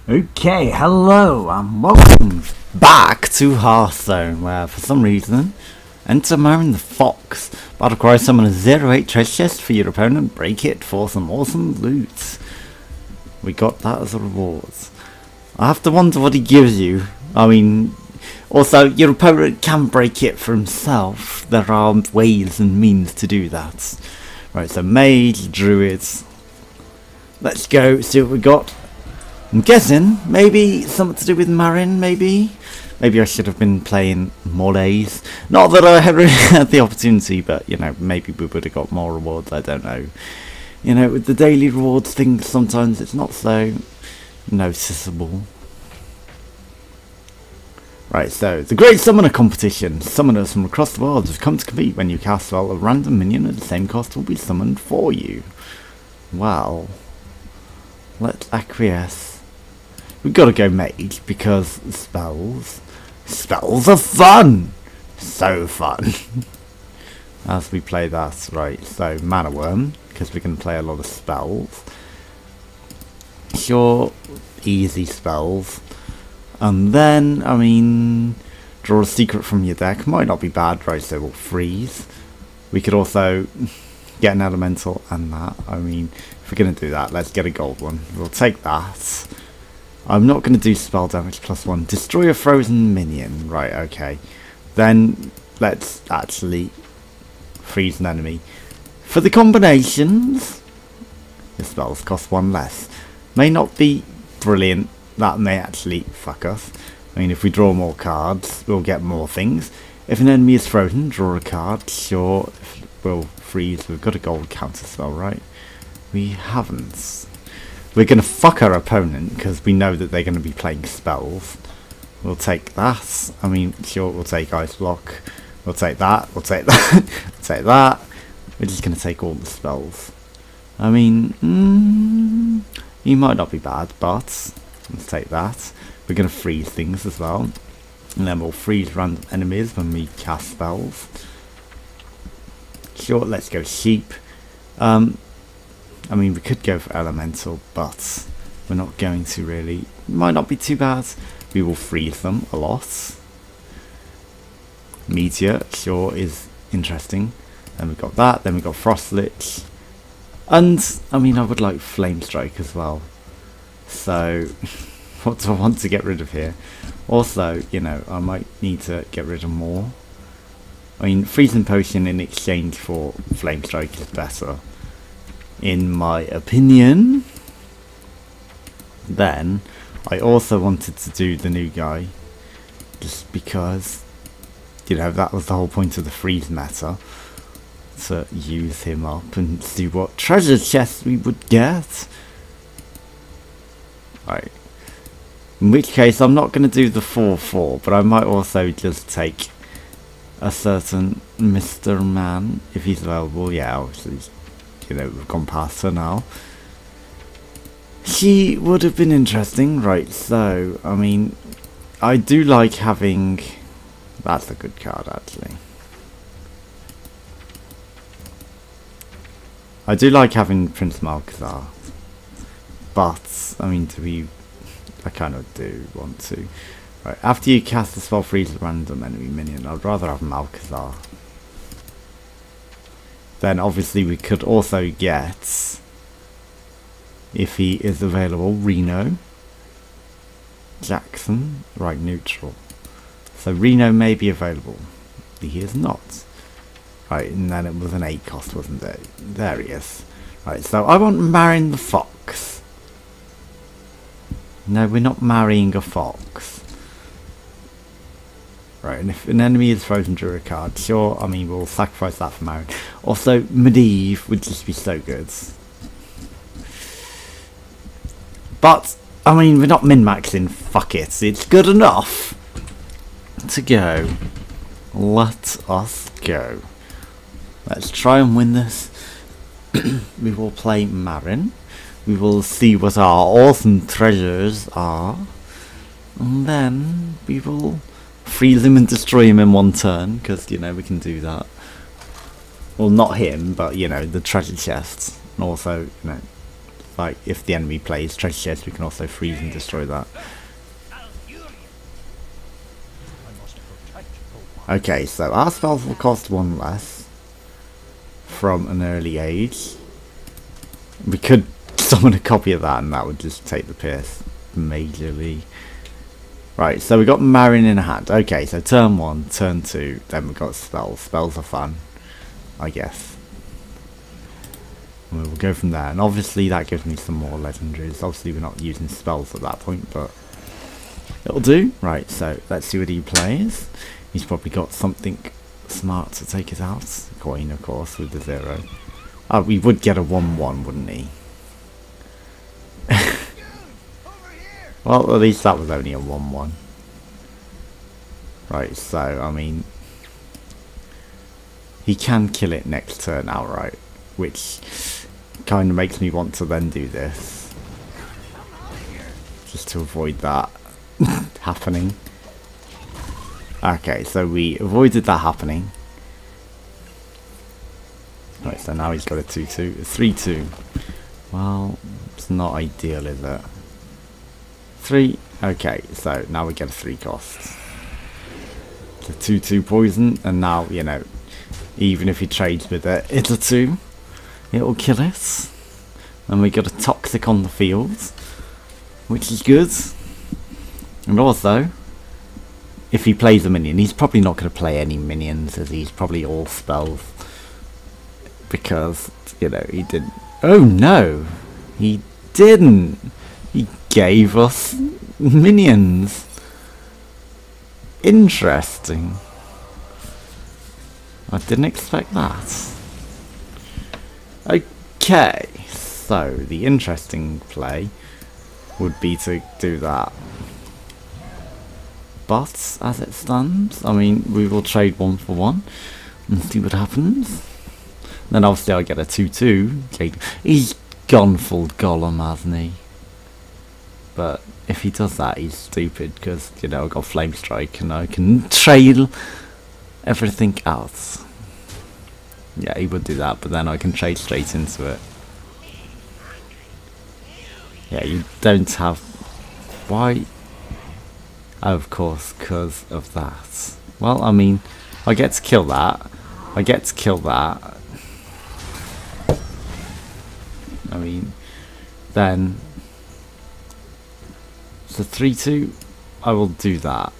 Okay, hello and welcome back to Hearthstone, where for some reason, enter Marin the Fox. Battle cry, summon a 0-8 treasure chest for your opponent, break it for some awesome loot. We got that as a reward. I have to wonder what he gives you. I mean, also your opponent can break it for himself. There are ways and means to do that. Right, so mage, druids. Let's go see what we got. I'm guessing maybe something to do with Marin, maybe I should have been playing more days. Not that I had really had the opportunity, but you know, maybe we would have got more rewards, I don't know. You know, with the daily rewards thing, sometimes it's not so noticeable. Right, so the Great Summoner Competition. Summoners from across the world have come to compete. When you cast spell, a random minion at the same cost will be summoned for you. Well, let's acquiesce. We've got to go mage because spells are fun! So fun! As we play that, right, so Mana Worm, because we can play a lot of spells. Sure, easy spells. And then, I mean, draw a secret from your deck. Might not be bad, right, so we'll freeze. We could also get an elemental and that. I mean, if we're going to do that, let's get a gold one. We'll take that. I'm not going to do spell damage +1. Destroy a frozen minion. Right, okay. Then let's actually freeze an enemy. For the combinations, the spells cost 1 less. May not be brilliant. That may actually fuck us. I mean, if we draw more cards, we'll get more things. If an enemy is frozen, draw a card. Sure, we'll freeze. We've got a gold counter spell, right? We haven't. We're going to fuck our opponent because we know that they're going to be playing spells. We'll take that. I mean, sure, we'll take Ice Block. We'll take that. We'll take that. We'll take that. We're just going to take all the spells. I mean, he might not be bad, but let's take that. We're going to freeze things as well. And then we'll freeze random enemies when we cast spells. Sure, let's go sheep. I mean, we could go for elemental, but we're not going to really. Might not be too bad. We will freeze them a lot. Meteor, sure, is interesting. Then we got that. Then we got Frost Lich. And, I mean, I would like Flame Strike as well. So, what do I want to get rid of here? Also, you know, I might need to get rid of more. I mean, Freezing Potion in exchange for Flame Strike is better, in my opinion. Then, I also wanted to do the new guy, just because, you know, that was the whole point of the freeze meta, to use him up and see what treasure chests we would get. Right. In which case, I'm not going to do the 4-4, but I might also just take a certain Mr. Man, if he's available. Yeah, obviously, you know, we've gone past her now. She would have been interesting, right? So, I mean, I do like having. That's a good card, actually. I do like having Prince Malcazar, but I mean, I kind of do want to. Right, after you cast the spell, freeze a random enemy minion. I'd rather have Malcazar. Then obviously we could also get, if he is available, Reno, Jackson, right, neutral. So Reno may be available. He is not. Right, and then it was an 8 cost, wasn't it? There he is. Right, so I want Marin the Fox. No, we're not marrying a fox. Right, and if an enemy is frozen, draw a card. Sure, I mean, we'll sacrifice that for Marin. Also, Medivh would just be so good. But, I mean, we're not min-maxing. Fuck it. It's good enough to go. Let us go. Let's try and win this. We will play Marin. We will see what our awesome treasures are. And then we will freeze him and destroy him in one turn, because, you know, we can do that. Well, not him, but, you know, the treasure chests. And also, you know, like if the enemy plays treasure chest, we can also freeze and destroy that. Okay, so our spells will cost 1 less from an early age. We could summon a copy of that and that would just take the piss majorly. Right, so we got Marin in hand. Okay, so turn 1, turn 2, then we got spells. Spells are fun, I guess. And we'll go from there. And obviously that gives me some more legendaries. Obviously we're not using spells at that point, but it'll do. Right, so let's see what he plays. He's probably got something smart to take us out. Coin, of course, with the 0. Oh, we would get a 1-1, wouldn't he? Well, at least that was only a 1-1. Right, so, I mean, he can kill it next turn outright, which kind of makes me want to then do this. Just to avoid that happening. Okay, so we avoided that happening. Right, so now he's got a 2-2. 3-2. Well, it's not ideal, is it? 3. Okay, so now we get a 3 cost. It's a 2-2 poison, and now, you know, even if he trades with it, it's a 2. It'll kill us. And we got a toxic on the field, which is good. And also, if he plays a minion, he's probably not going to play any minions, as he's probably all spells. Because, you know, he didn't. Oh no! He didn't! He gave us minions! Interesting. I didn't expect that. Okay, so the interesting play would be to do that. But, as it stands, I mean, we will trade 1 for 1 and see what happens. Then obviously I'll get a 2-2. He's gone full Golem, hasn't he? But if he does that, he's stupid, because, you know, I've got Flame Strike and I can trail everything out. Yeah, he would do that, but then I can trade straight into it. Yeah, you don't have... Why? Oh, of course, because of that. Well, I mean, I get to kill that. I get to kill that. I mean, then... So 3-2, I will do that.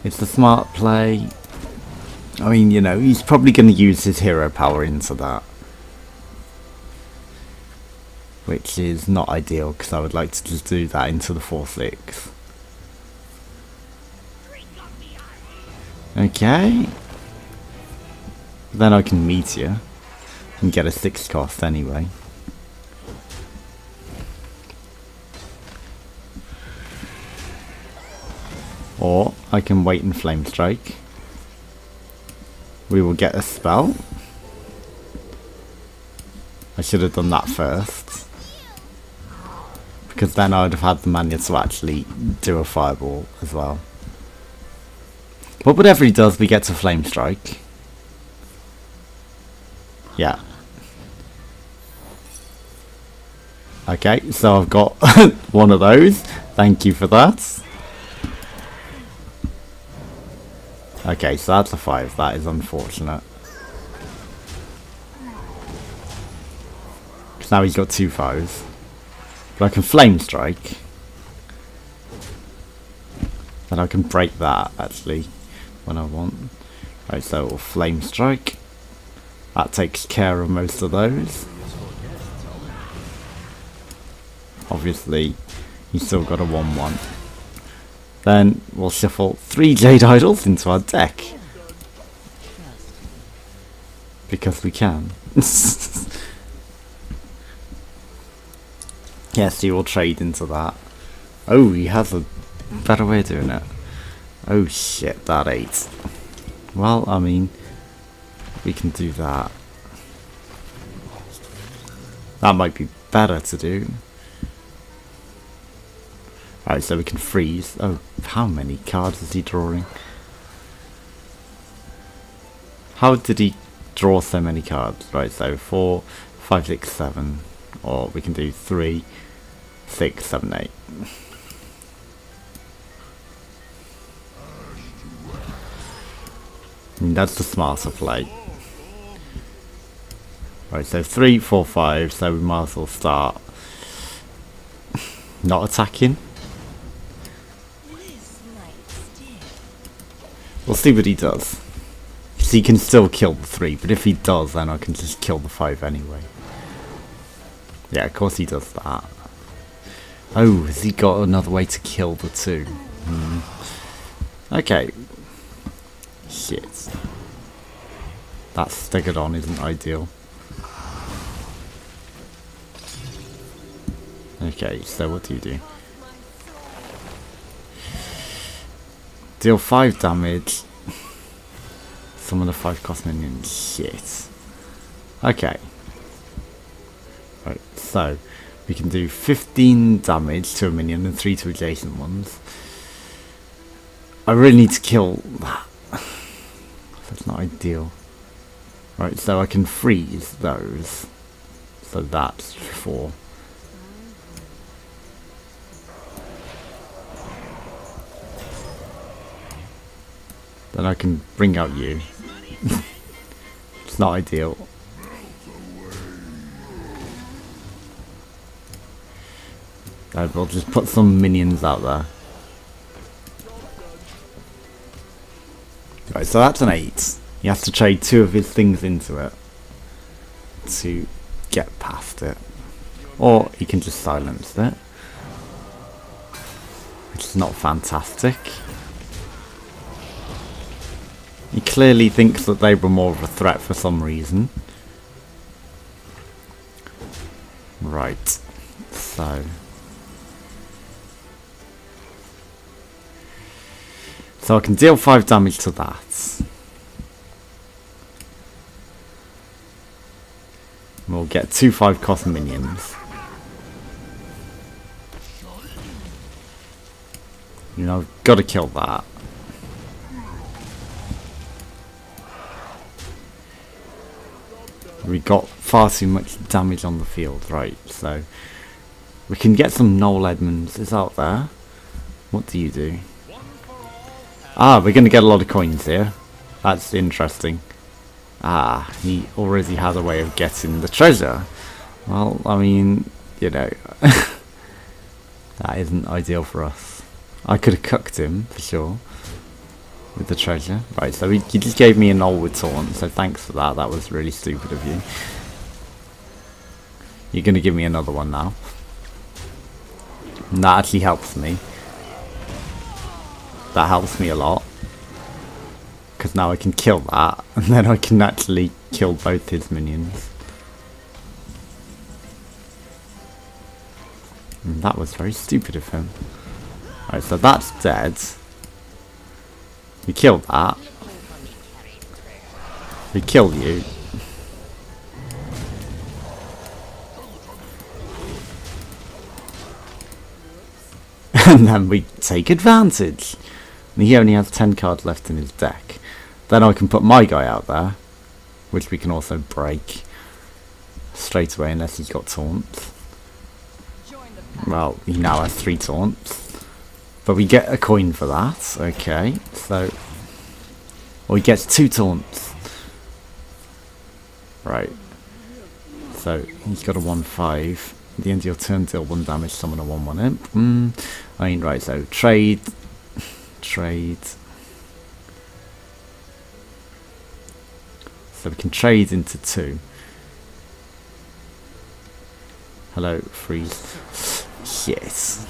It's a smart play. I mean, you know, he's probably going to use his hero power into that. Which is not ideal, because I would like to just do that into the 4-6. Okay. Then I can Meteor and get a 6 cost anyway. Or I can wait and Flame Strike. We will get a spell. I should have done that first, because then I would have had the mana to actually do a fireball as well. But whatever he does, we get to Flame Strike. Yeah. Okay, so I've got one of those. Thank you for that. Okay, so that's a 5. That is unfortunate. Because now he's got 2 5s. But I can Flame Strike. Then I can break that, actually, when I want. Right, so we'll Flame Strike. That takes care of most of those. Obviously, he's still got a 1-1. Then we'll shuffle 3 Jade Idols into our deck. Because we can. Yes, he will trade into that. Oh, he has a better way of doing it. Oh shit, that 8. Well, I mean, we can do that. That might be better to do. Alright, so we can freeze. Oh, how many cards is he drawing? How did he draw so many cards. Right, so 4, 5, 6, 7, or we can do 3, 6, 7, 8. And that's the smarter play. Right, so 3, 4, 5, so we might as well start not attacking. We'll see what he does. So he can still kill the 3, but if he does, then I can just kill the 5 anyway. Yeah, of course he does that. Oh, has he got another way to kill the 2? Okay. Shit. That Stegodon isn't ideal. Okay, so what do you do? Deal 5 damage. Summon a 5 cost minion. Shit. Okay. Right, so we can do 15 damage to a minion and 3 to adjacent ones. I really need to kill that. That's not ideal. Right, so I can freeze those. So that's 4. Then I can bring out you. It's not ideal. We'll just put some minions out there. Right, so that's an 8. He has to trade 2 of his things into it to get past it. Or he can just silence it, which is not fantastic. He clearly thinks that they were more of a threat for some reason. Right, so I can deal 5 damage to that. We'll get 2 5 cost minions. You know, I've got to kill that. We got far too much damage on the field, right? So we can get some Noel Edmonds is out there. What do you do? Ah, we're going to get a lot of coins here. That's interesting. Ah, he already had a way of getting the treasure. Well, I mean, you know, that isn't ideal for us. I could have cucked him, for sure, with the treasure. Right, so he just gave me a Noel with taunt, so thanks for that. That was really stupid of you. You're going to give me another one now. And that actually helps me. That helps me a lot. Because now I can kill that, and then I can actually kill both his minions. And that was very stupid of him. Right, so that's dead. We killed that. We kill you. And then we take advantage. And he only has 10 cards left in his deck. Then I can put my guy out there, which we can also break straight away unless he's got taunts. Well, he now has 3 taunts. But we get a coin for that. Okay, so... Well, he gets 2 taunts. Right. So, he's got a 1/5. At the end of your turn, deal 1 damage, summon a 1/1 imp. I mean, right, so trade. Trade. So we can trade into 2. Hello, freeze. Yes.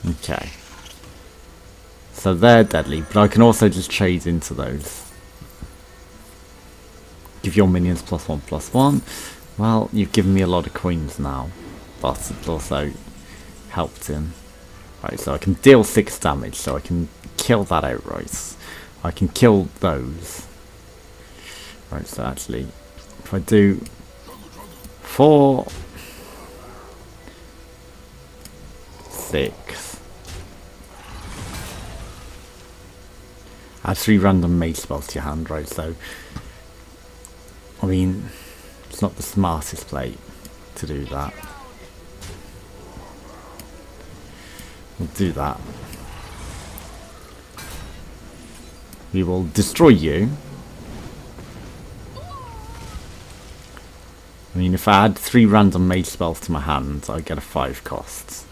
Okay. So they're deadly, but I can also just trade into those. Give your minions +1/+1. Well, you've given me a lot of coins now, but it's also helped him. Right, so I can deal 6 damage, so I can kill that outright. I can kill those. Right, so actually, if I do 4, 6, Add 3 random mage spells to your hand, right? So, I mean, it's not the smartest play to do that. We'll do that. We will destroy you. I mean, if I add 3 random mage spells to my hand, I get a 5 costs.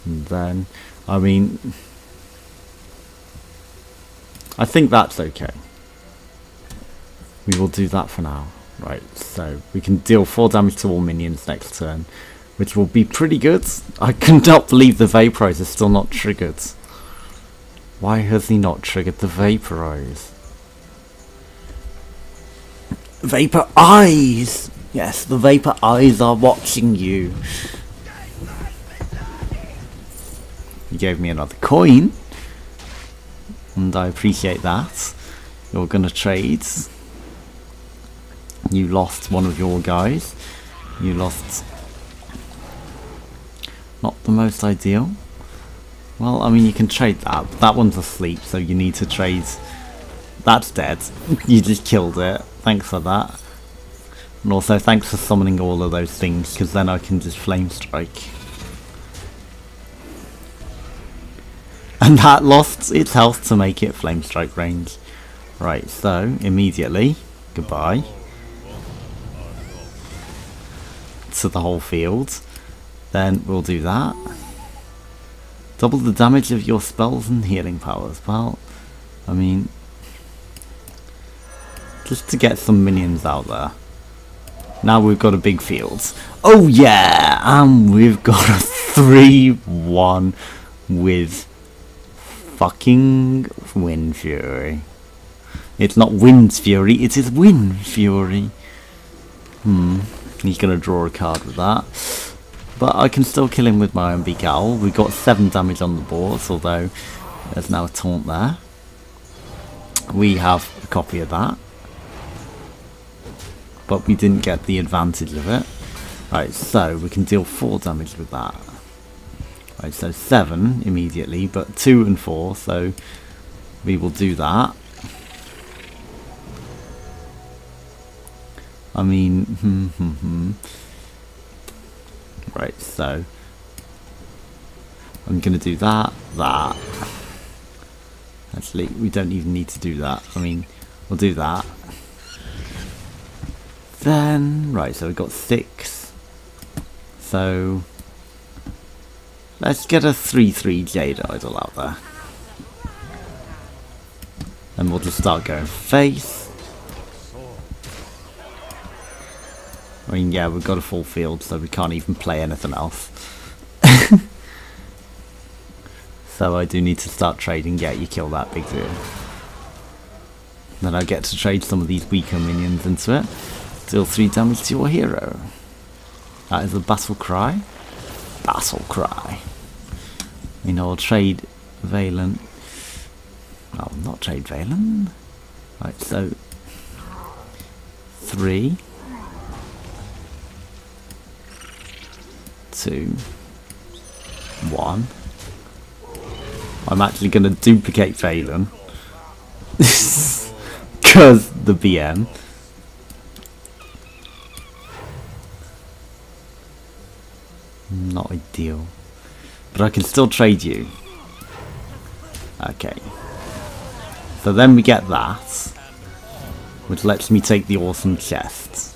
And then, I mean, I think that's okay. We will do that for now. Right, so we can deal 4 damage to all minions next turn, which will be pretty good. I cannot believe the Vaporize is still not triggered. Why has he not triggered the Vaporize? Vapor Eyes! Yes, the Vapor Eyes are watching you. You gave me another coin, and I appreciate that. You're gonna trade. You lost one of your guys. You lost... Not the most ideal. Well, I mean, you can trade that, but that one's asleep, so you need to trade... That's dead. You just killed it. Thanks for that. And also, thanks for summoning all of those things, because then I can just Flame Strike. And that lost its health to make it Flame Strike range. Right, so, immediately, goodbye. To the whole field. Then we'll do that. Double the damage of your spells and healing powers. Well, I mean, just to get some minions out there. Now we've got a big field. Oh yeah! And we've got a 3-1 with fucking Wind Fury. It's not Wind Fury, it is Wind Fury. He's going to draw a card with that. But I can still kill him with my own Big Owl. We've got 7 damage on the board, although there's now a taunt there. We have a copy of that. But we didn't get the advantage of it. Right, so we can deal 4 damage with that. Right, so 7 immediately, but 2 and 4, so we will do that. I mean, right, so I'm going to do that. Actually, we don't even need to do that. I mean, we'll do that. Then, right, so we've got 6. So, let's get a 3/3 Jade Idol out there. And we'll just start going face. I mean, yeah, we've got a full field, so we can't even play anything else. So I do need to start trading. Yeah, you kill that, big deal. Then I get to trade some of these weaker minions into it. Deal 3 damage to your hero. That is a Battle Cry. Battle Cry. You know, I'll trade Valen. Oh, not trade Valen. Right, so 3, 2, 1. I'm actually going to duplicate Valen. Because the BM. Not ideal. But I can still trade you. Okay. So then we get that. Which lets me take the awesome chest.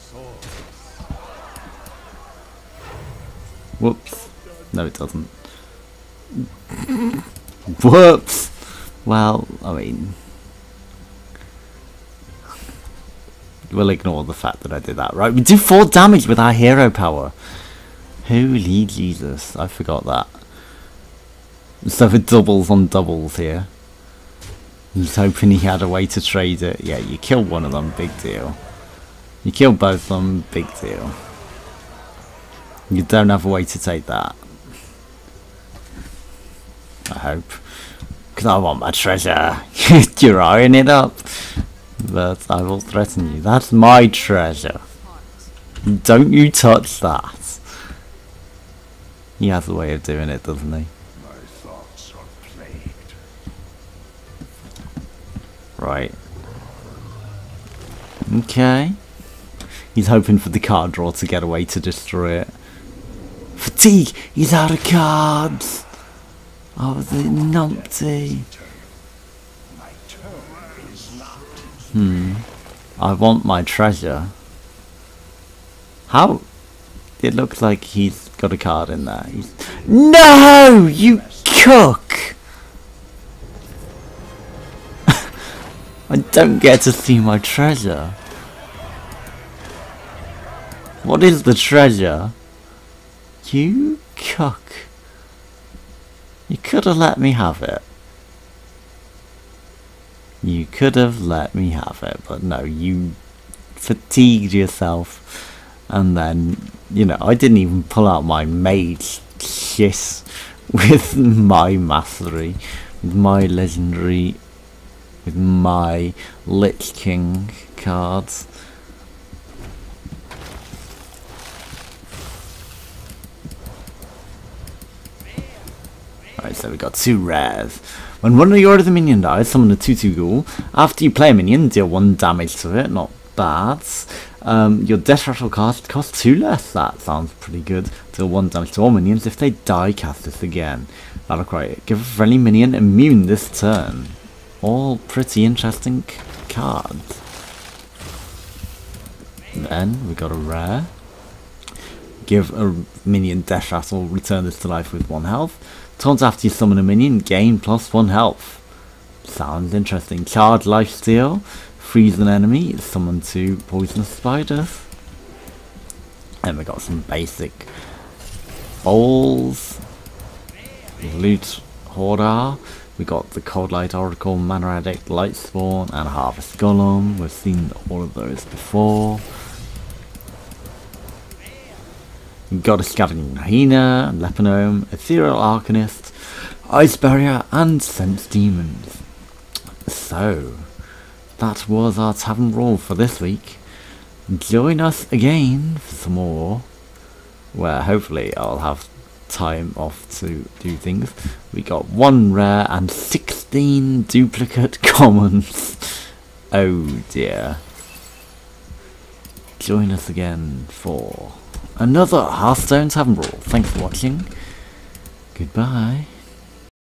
Whoops. No, it doesn't. Whoops! Well, I mean... we'll ignore the fact that I did that, right? We do 4 damage with our hero power. Holy Jesus, I forgot that. So it doubles on doubles here. I was hoping he had a way to trade it. Yeah, you kill one of them, big deal. You kill both of them, big deal. You don't have a way to take that. I hope. Because I want my treasure. You're eyeing it up. But I will threaten you. That's my treasure. Don't you touch that. He has a way of doing it, doesn't he? My thoughts are plagued. Right. Okay. He's hoping for the card draw to get away to destroy it. Fatigue! He's out of cards! Oh, the numpty. My turn is not. I want my treasure. How? It looks like he's got a card in there. No! You cook! I don't get to see my treasure. What is the treasure? You cook. You could have let me have it. You could have let me have it, but no, you fatigued yourself. And then, you know, I didn't even pull out my mage shit with my mastery, with my legendary, with my Lich King cards. Alright, so we got 2 rares. When one of your other minion dies, summon a 2/2 ghoul. After you play a minion, deal 1 damage to it. Not bad. Your death rattle cast costs 2 less. That sounds pretty good. Deal 1 damage to all minions. If they die, cast this again. That'll create. Give a friendly minion immune this turn. All pretty interesting cards. Then we got a rare. Give a minion death rattle. Return this to life with 1 health. Turns after you summon a minion, gain +1 health. Sounds interesting. Charge lifesteal. Freeze an enemy. Summon 2 poisonous spiders. And we got some basic bowls. Loot Hoarder. We got the Cold Light Oracle, Mana Addict, Light Spawn, and Harvest Golem. We've seen all of those before. We've got a Scavenging Hyena, Leponome, Ethereal Arcanist, Ice Barrier, and Sense Demons. So, that was our Tavern Brawl for this week. Join us again for some more, where hopefully I'll have time off to do things. We got 1 rare and 16 duplicate commons. Oh dear. Join us again for another Hearthstone Tavern Brawl. Thanks for watching. Goodbye.